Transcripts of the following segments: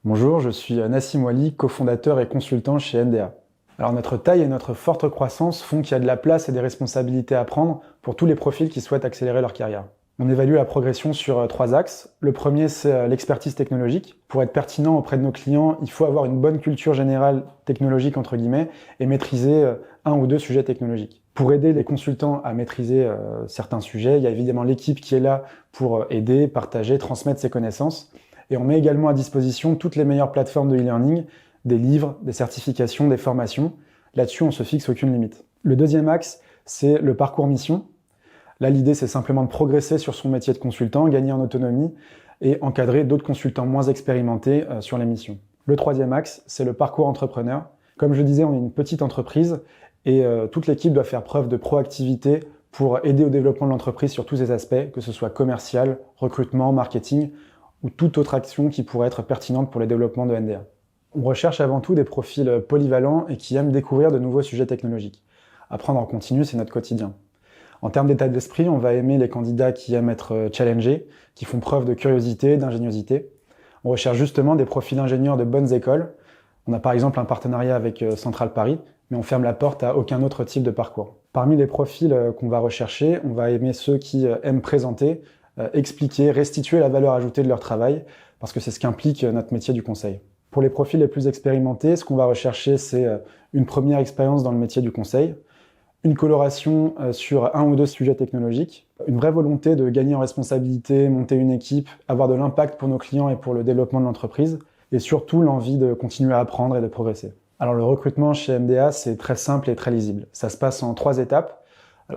Bonjour, je suis Nassim Wali, cofondateur et consultant chez NDA. Alors notre taille et notre forte croissance font qu'il y a de la place et des responsabilités à prendre pour tous les profils qui souhaitent accélérer leur carrière. On évalue la progression sur 3 axes. Le premier, c'est l'expertise technologique. Pour être pertinent auprès de nos clients, il faut avoir une bonne culture générale technologique, entre guillemets, et maîtriser un ou deux sujets technologiques. Pour aider les consultants à maîtriser certains sujets, il y a évidemment l'équipe qui est là pour aider, partager, transmettre ses connaissances. Et on met également à disposition toutes les meilleures plateformes de e-learning, des livres, des certifications, des formations. Là-dessus, on se fixe aucune limite. Le deuxième axe, c'est le parcours mission. Là, l'idée, c'est simplement de progresser sur son métier de consultant, gagner en autonomie et encadrer d'autres consultants moins expérimentés sur les missions. Le troisième axe, c'est le parcours entrepreneur. Comme je le disais, on est une petite entreprise et toute l'équipe doit faire preuve de proactivité pour aider au développement de l'entreprise sur tous ses aspects, que ce soit commercial, recrutement, marketing ou toute autre action qui pourrait être pertinente pour le développement de NDA. On recherche avant tout des profils polyvalents et qui aiment découvrir de nouveaux sujets technologiques. Apprendre en continu, c'est notre quotidien. En termes d'état d'esprit, on va aimer les candidats qui aiment être challengés, qui font preuve de curiosité, d'ingéniosité. On recherche justement des profils ingénieurs de bonnes écoles. On a par exemple un partenariat avec Central Paris, mais on ferme la porte à aucun autre type de parcours. Parmi les profils qu'on va rechercher, on va aimer ceux qui aiment présenter, expliquer, restituer la valeur ajoutée de leur travail, parce que c'est ce qu'implique notre métier du conseil. Pour les profils les plus expérimentés, ce qu'on va rechercher, c'est une première expérience dans le métier du conseil, une coloration sur un ou deux sujets technologiques, une vraie volonté de gagner en responsabilité, monter une équipe, avoir de l'impact pour nos clients et pour le développement de l'entreprise, et surtout l'envie de continuer à apprendre et de progresser. Alors le recrutement chez MDA, c'est très simple et très lisible. Ça se passe en 3 étapes.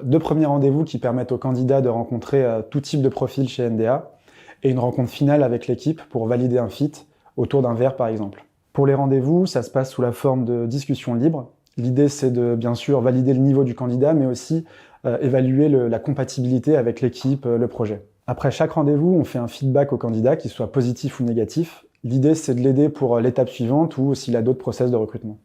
2 premiers rendez-vous qui permettent aux candidats de rencontrer tout type de profil chez NDA, et une rencontre finale avec l'équipe pour valider un fit autour d'un verre par exemple. Pour les rendez-vous, ça se passe sous la forme de discussions libres. L'idée, c'est de, bien sûr, valider le niveau du candidat, mais aussi évaluer la compatibilité avec l'équipe, le projet. Après chaque rendez-vous, on fait un feedback au candidat, qu'il soit positif ou négatif. L'idée, c'est de l'aider pour l'étape suivante ou s'il a d'autres process de recrutement.